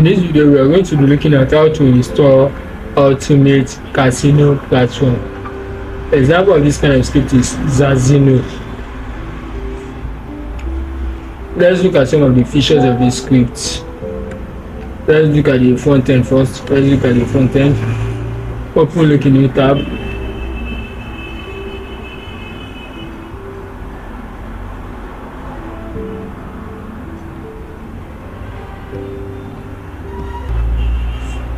In this video, we are going to be looking at how to install Ultimate Xaxino platform. Example of this kind of script is Xaxino. Let's look at some of the features of this script. Let's look at the front end first. Let's look at the front end. Open look in new tab.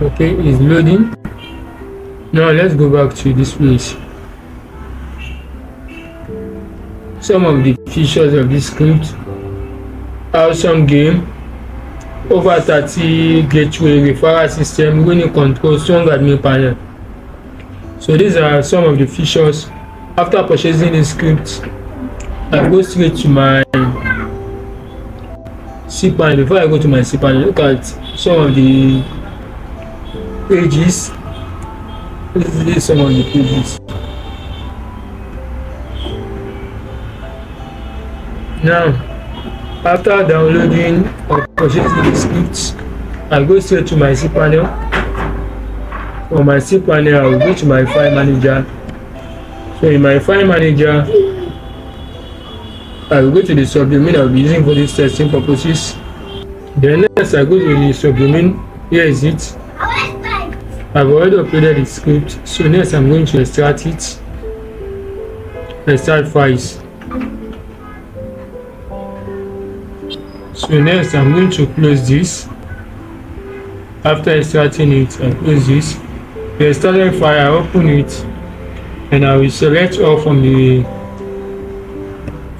Okay, it's loading. Now let's go back to this place. Some of the features of this script: awesome game, over 30 gateway referral system, winning control, strong admin panel. So these are some of the features. After purchasing this script, I go straight to my cPanel. Before I go to my cPanel, look at some of the pages. This is some of the pages. Now, after downloading or purchasing the scripts, I go straight to my cPanel. From my cPanel, I will go to my file manager. So in my file manager, I will go to the subdomain I will be using for this testing purposes. Then next, I go to the subdomain. Here is it. I've already uploaded the script. So next, I'm going to extract it. Extract files. So next, I'm going to close this. After extracting it, I close this. The extracted file, I open it, and I will select all from the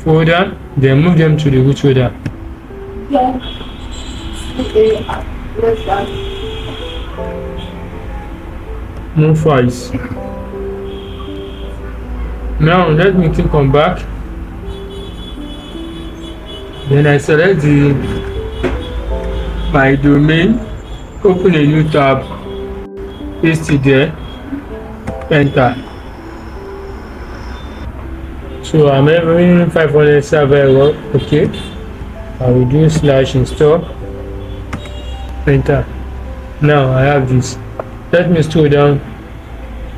folder, then move them to the root folder. Move files. Now let me click on back. Then I select my domain, open a new tab, paste it there, enter. So I'm having 500 server error. Okay, I will do /install, enter. Now I have this. Let me scroll down.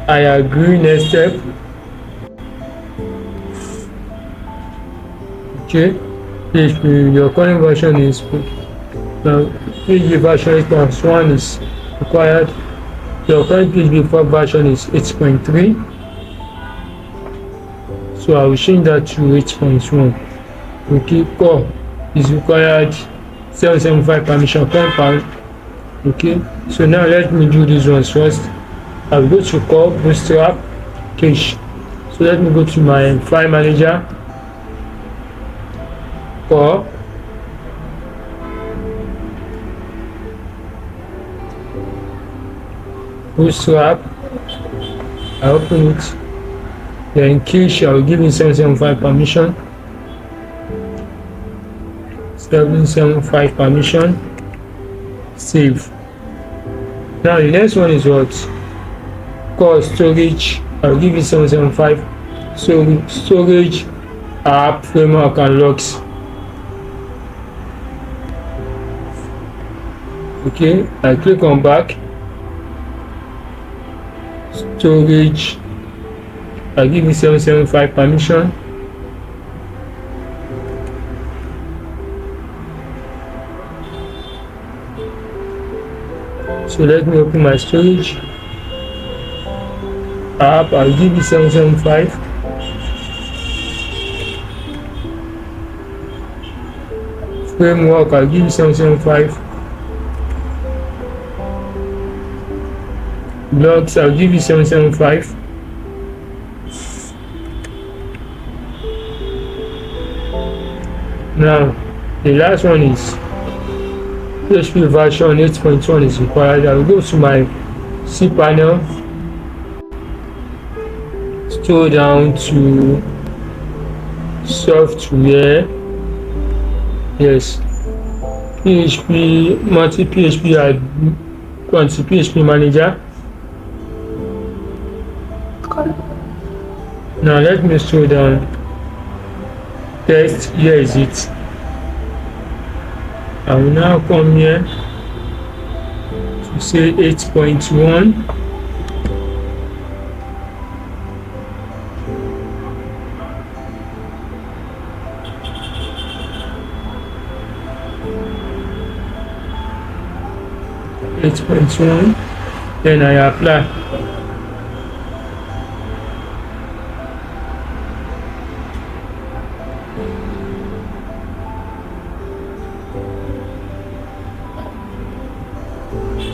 I agree, next step. Okay, PHP, your current version is now PHP version 8.1 is required. Your current PHP 4 version is 8.3. So I will change that to 8.1. Okay, core is required 775 permission, current. Okay, so now let me do these ones first. I will go to core, bootstrap, cache. So let me go to my file manager, core, bootstrap. I open it. Then cache, I will give it 775 permission. 775 permission. Save. Now the next one is what? Core storage. I'll give it 775. So storage, app, framework, and logs. Okay, I click on back. Storage, I'll give it 775 permission. So let me open my storage. App, I'll give it 775. Framework, I'll give it 775. Logs, I'll give it 775. Now, the last one is PHP version 8.1 is required. I will go to my cPanel, scroll down to software. Yes, PHP, multi PHP, quantity PHP manager. Now let me scroll down. Test, here is it. I will now come here. to say 8.1. Then I apply.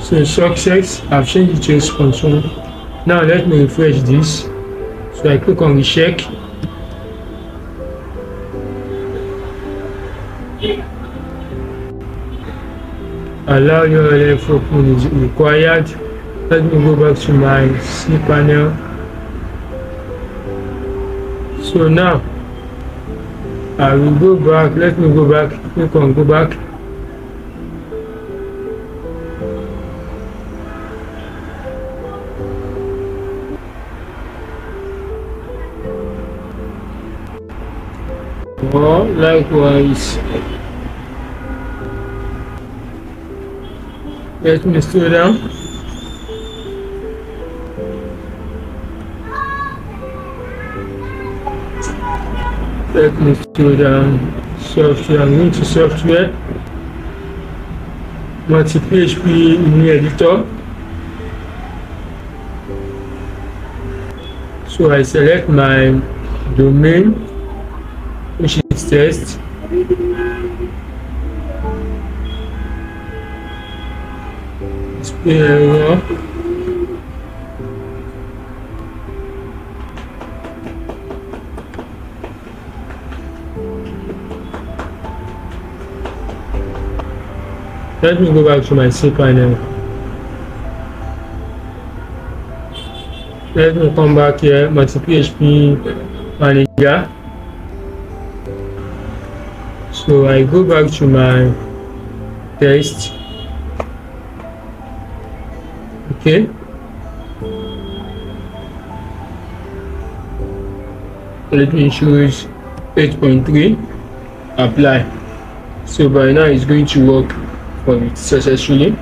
So success, I've changed it to 8.1. Now let me refresh this. So I click on recheck. Allow your LF open is required. Let me go back to my cPanel. So now I will go back. Let me go back. Click on go back. Or likewise, let me slow down. Let me slow down. Software. I'm going to software. Multi-PHP in the editor. So I select my domain, which is test. Display error. Let me go back to my cPanel. Let me come back here, multi-PHP manager. So I go back to my test. Okay. Let me choose 8.3. Apply. So by now it's going to work for it successfully.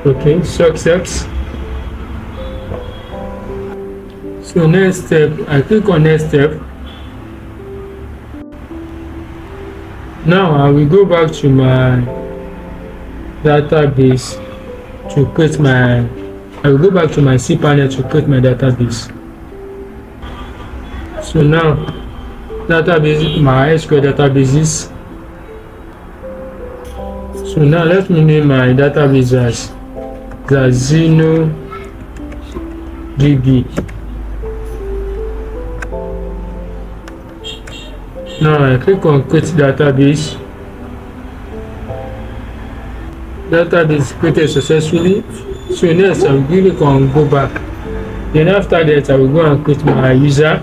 Okay, success. So next step, I click on next step. Now I will go back to my database to create my, I will go back to my cPanel to create my database. So now, database, my SQL databases. So now let me name my database as Xaxino DB. Now I click on create database. Database created successfully. So next I will click on go back. Then after that I will go and create my user.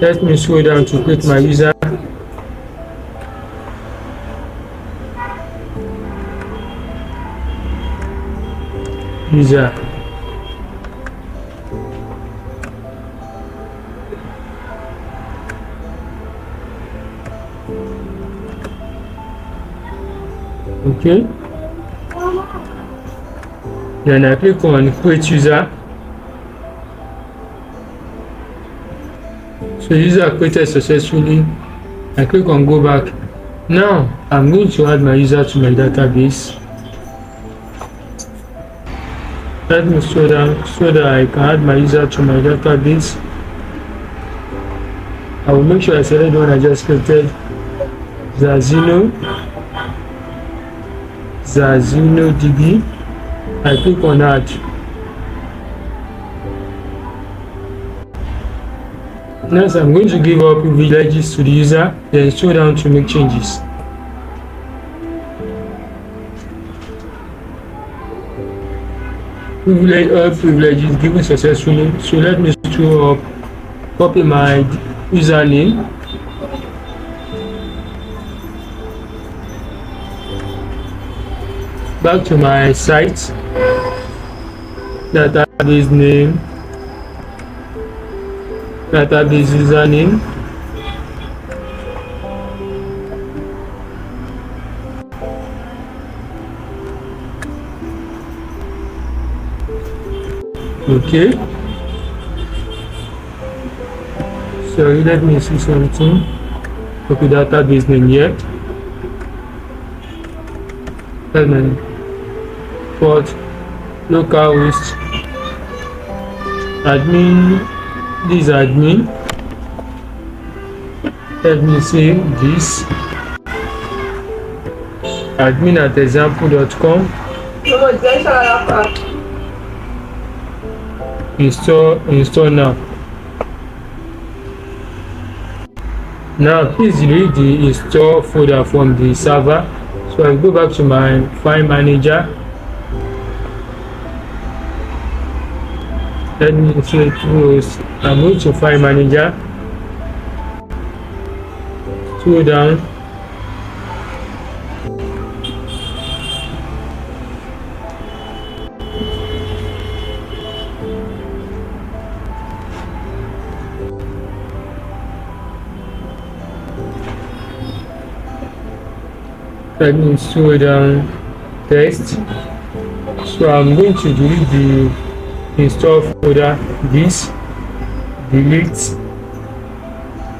Let me scroll down to create my user. Okay. Then I click on create user. So user created successfully. I click on go back. Now I'm going to add my user to my database. Let me scroll down so that I can add my user to my database. I will make sure I select the one I just created. Xaxino DB. I click on add. Next, I'm going to give up privileges to the user, then scroll down to make changes. All privileges given successfully. So let me scroll up, copy my username. Back to my site. database name, database username, okay. Sorry, let me see something. Okay, database name here. Then port, localhost, admin. This admin. Let me say this admin@example.com. Install now. Now please delete the install folder from the server. So I'll go back to my file manager. Let me say tools. I'm going to file manager. Scroll down. Let me scroll down text. So I'm going to delete the install folder, this, delete,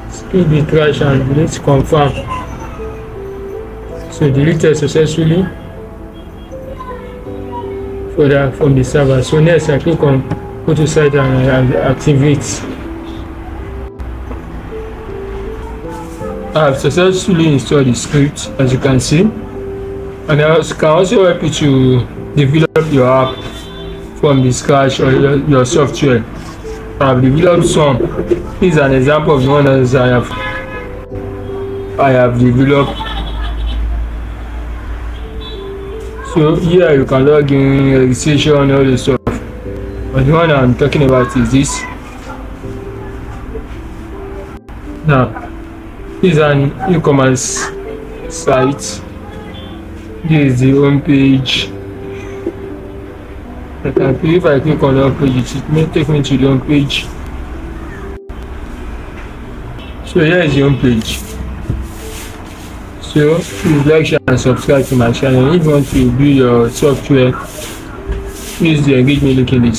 skip the trash and delete confirm. So deleted successfully folder from the server. So next I click on go to site and activate. I have successfully installed the script, as you can see, and I can also help you to develop your app from the scratch or your software. I have developed some. This is an example of the one that I have developed. So here you can log in, registration, all the stuff. But the one I'm talking about is this. Now, this is an e-commerce site. This is the home page. If I click on the home page, it may take me to the home page. So here is the home page. So please like, share and subscribe to my channel. If you want to build your software, use the engagement link in the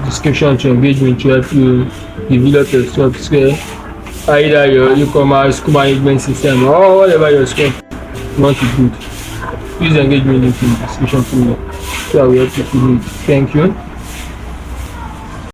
description to engage me to help you develop your software, either your e-commerce management system or whatever your scope you want to build. Use the engagement link in the description below so I will help you to do it. Thank you.